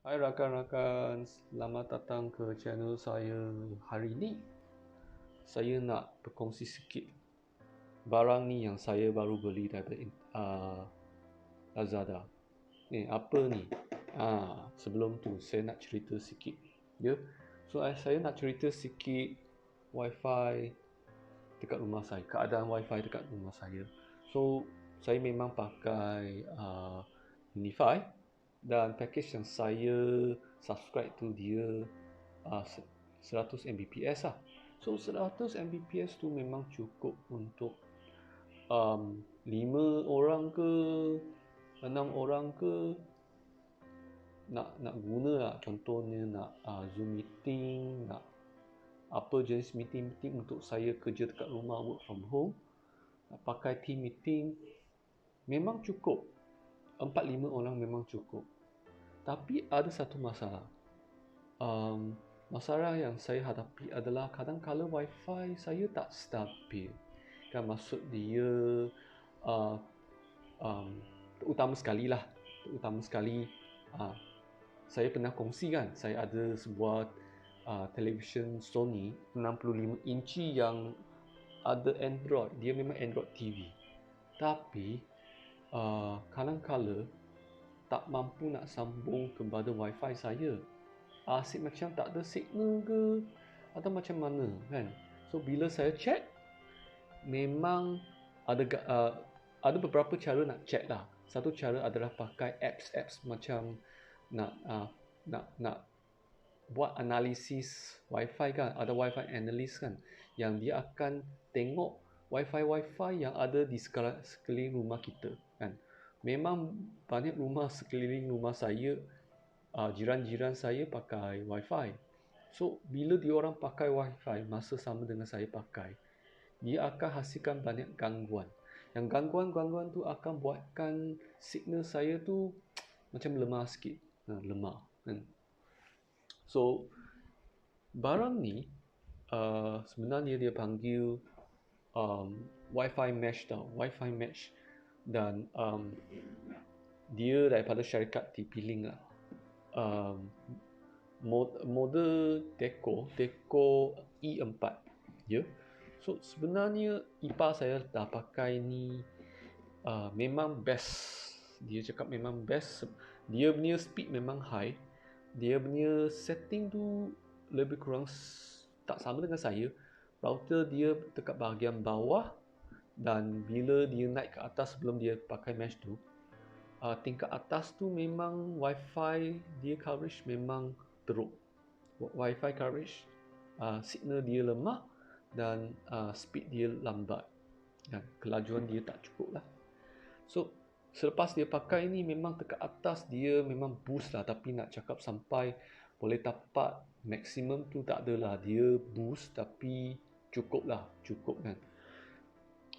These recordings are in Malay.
Hai rakan-rakan, selamat datang ke channel saya. Hari ini saya nak berkongsi sikit barang ni yang saya baru beli daripada Lazada. Ni apa ni? Sebelum tu saya nak cerita sikit. So saya nak cerita sikit Wifi dekat rumah saya, keadaan Wifi dekat rumah saya. So saya memang pakai Unifi, dan package yang saya subscribe tu dia 100 Mbps lah. So 100 Mbps tu memang cukup untuk 5 orang ke 6 orang ke nak guna lah. Contohnya nak Zoom meeting, nak apa jenis meeting untuk saya kerja dekat rumah, work from home, nak pakai team meeting, memang cukup. 4-5 orang memang cukup. Tapi ada satu masalah. Masalah yang saya hadapi adalah kadang-kala Wi-Fi saya tak stabil. Kan maksud dia terutama sekali saya pernah kongsi kan, saya ada sebuah television Sony 65 inci yang ada Android. Dia memang Android TV. Tapi kadang-kala tak mampu nak sambung kepada Wi-Fi saya. Asyik macam tak ada signal ke atau macam mana kan. So bila saya check, memang ada beberapa cara nak check lah. Satu cara adalah pakai apps macam nak buat analisis Wi-Fi kan. Ada Wi-Fi analyst kan, yang dia akan tengok Wi-Fi yang ada di sekeliling rumah kita kan. Memang banyak rumah sekeliling rumah saya, jiran-jiran saya pakai Wi-Fi. So bila diorang pakai Wi-Fi masa sama dengan saya pakai, dia akan hasilkan banyak gangguan. Yang gangguan tu akan buatkan signal saya tu macam lemah sikit. Lemah kan. So barang ni sebenarnya dia panggil Wifi Mesh tau. Wifi Mesh. Dan dia daripada syarikat TPLink lah. Model Deco E4. So sebenarnya ipar saya dah pakai ni, memang best. Dia cakap memang best. Dia punya speed memang high. Dia punya setting tu lebih kurang tak sama dengan saya. Router dia dekat bahagian bawah, dan bila dia naik ke atas sebelum dia pakai mesh tu, tingkat atas tu memang Wi-Fi dia coverage memang teruk. Wi-Fi coverage, signal dia lemah dan speed dia lambat. Dan kelajuan dia tak cukup lah. So selepas dia pakai ni, memang dekat atas dia memang boost lah. Tapi nak cakap sampai boleh dapat maksimum tu tak adalah. Dia boost tapi cukup kan.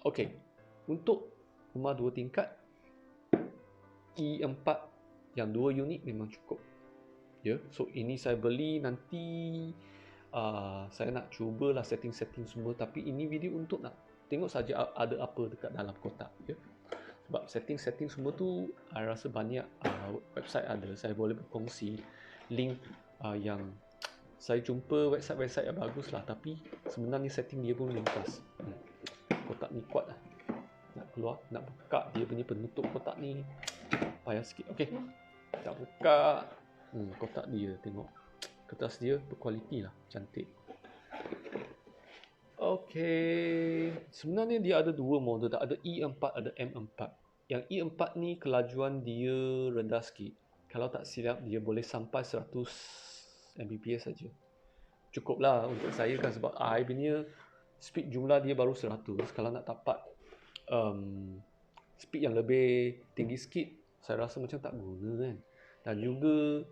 Okey, untuk rumah 2 tingkat E4 yang 2 unit memang cukup. So ini saya beli nanti, saya nak cubalah setting semua. Tapi ini video untuk nak tengok saja ada apa dekat dalam kotak. Sebab setting semua tu saya rasa banyak website ada. Saya boleh berkongsi link yang saya jumpa website yang bagus lah. Tapi sebenarnya setting dia pun ringkas. Kotak ni kuat lah. Nak keluar, nak buka dia punya penutup kotak ni payah sikit. Okey, tak buka. Kotak dia, tengok kertas dia berkualiti lah, cantik. Okey, sebenarnya dia ada 2 model. Ada E4, ada M4. Yang E4 ni kelajuan dia rendah sikit. Kalau tak silap dia boleh sampai 100 Mbps saja. Cukup lah untuk saya kan, sebab I punya speed jumlah dia baru 100. Kalau nak dapat speed yang lebih tinggi sikit, saya rasa macam tak guna kan. Dan juga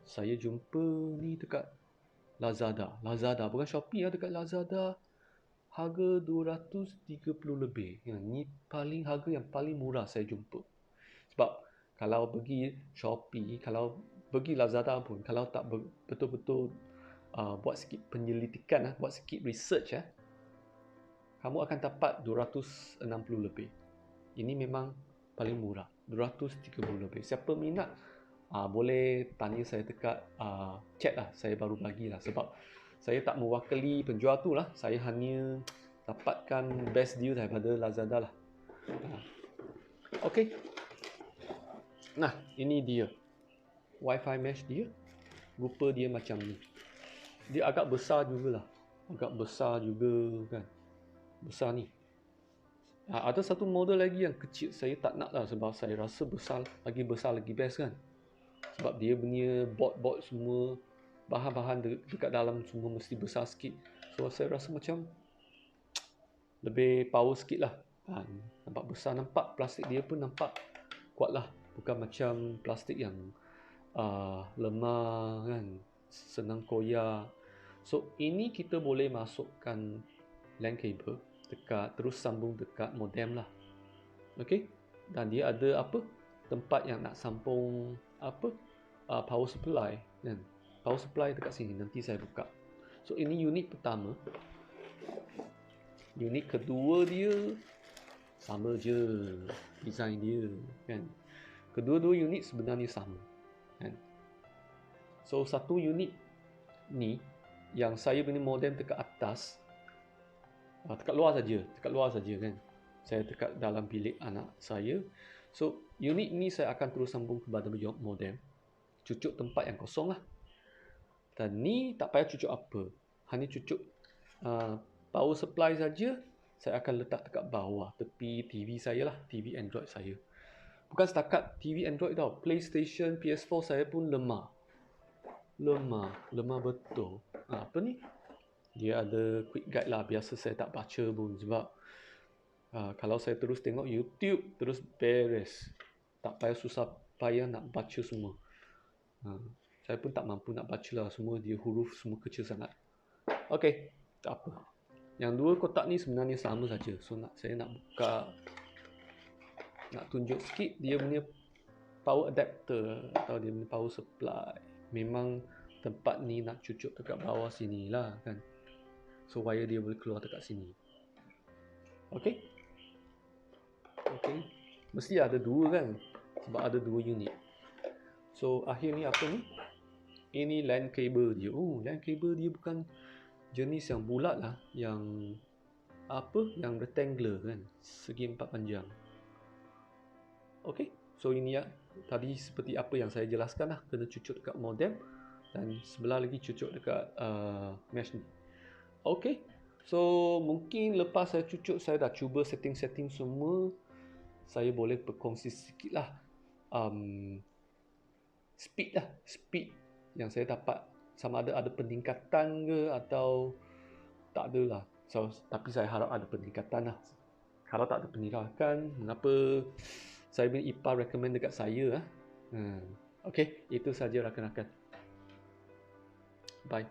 saya jumpa ni dekat Lazada, bukan Shopee lah, dekat Lazada harga 230 lebih. Ni harga yang paling murah saya jumpa. Sebab kalau pergi Shopee, kalau pergi Lazada pun, kalau tak betul-betul buat sikit penyelidikan, buat sikit research, kamu akan dapat 260 lebih. Ini memang paling murah, 230 lebih. Siapa minat boleh tanya saya dekat chat lah, saya baru bagilah, sebab saya tak mewakili penjual tu lah, saya hanya dapatkan best deal daripada Lazada lah. Okey. Nah, ini dia Wifi Mesh dia. Rupa dia macam ni. Dia agak besar jugalah. Agak besar juga kan. Besar ni. Ada satu model lagi yang kecil, saya tak nak lah sebab saya rasa besar lagi best kan. Sebab dia punya board semua, bahan-bahan dekat dalam semua mesti besar sikit. So saya rasa macam lebih power sikit lah. Nampak besar, nampak plastik dia pun nampak kuat lah. Bukan macam plastik yang lemah kan, senang koyak. So ini kita boleh masukkan LAN cable dekat, terus sambung dekat modem lah. Okey. Dan dia ada tempat yang nak sambung power supply kan. Power supply dekat sini, nanti saya buka. So ini unit pertama. Unit kedua dia sama je design dia kan. Kedua-dua unit sebenarnya sama kan. So satu unit ni yang saya punya modem dekat atas, dekat luar saja kan. Saya dekat dalam bilik anak saya. So unit ni saya akan terus sambung kepada modem, cucuk tempat yang kosong lah. Dan ni tak payah cucuk apa, hanya cucuk power supply saja. Saya akan letak dekat bawah tepi TV saya lah, TV Android saya. Bukan setakat TV Android tau, PlayStation, PS4 saya pun lemah betul. Apa ni? Dia ada quick guide lah, biasa saya tak baca pun sebab kalau saya terus tengok YouTube terus beres, tak payah susah payah nak baca semua. Saya pun tak mampu nak baca lah, semua dia huruf semua kecil sangat. Okey, tak apa. Yang dua kotak ni sebenarnya sama saja. So saya nak buka, nak tunjuk sikit dia punya power adapter atau dia punya power supply. Memang tempat ni nak cucuk dekat bawah sini lah kan. So wire dia boleh keluar dekat sini. Okey. Mesti ada dua kan, sebab ada dua unit. So akhirnya apa ni? Ini LAN cable dia. LAN cable dia bukan jenis yang bulat lah, yang yang rectangular kan, segi 4 panjang. Okey. So ini ya, tadi seperti apa yang saya jelaskan lah, kena cucuk dekat modem dan sebelah lagi cucuk dekat mesh ni. Okey. So mungkin lepas saya cucuk, saya dah cuba setting-setting semua. Saya boleh berkongsi sikit lah speed yang saya dapat, sama ada peningkatan ke atau tak ada lah. So, tapi saya harap ada peningkatan lah. Kalau tak ada peningkatan, mengapa saya punya ipar recommend dekat saya lah. Okey, itu saja rakan-rakan. Bye.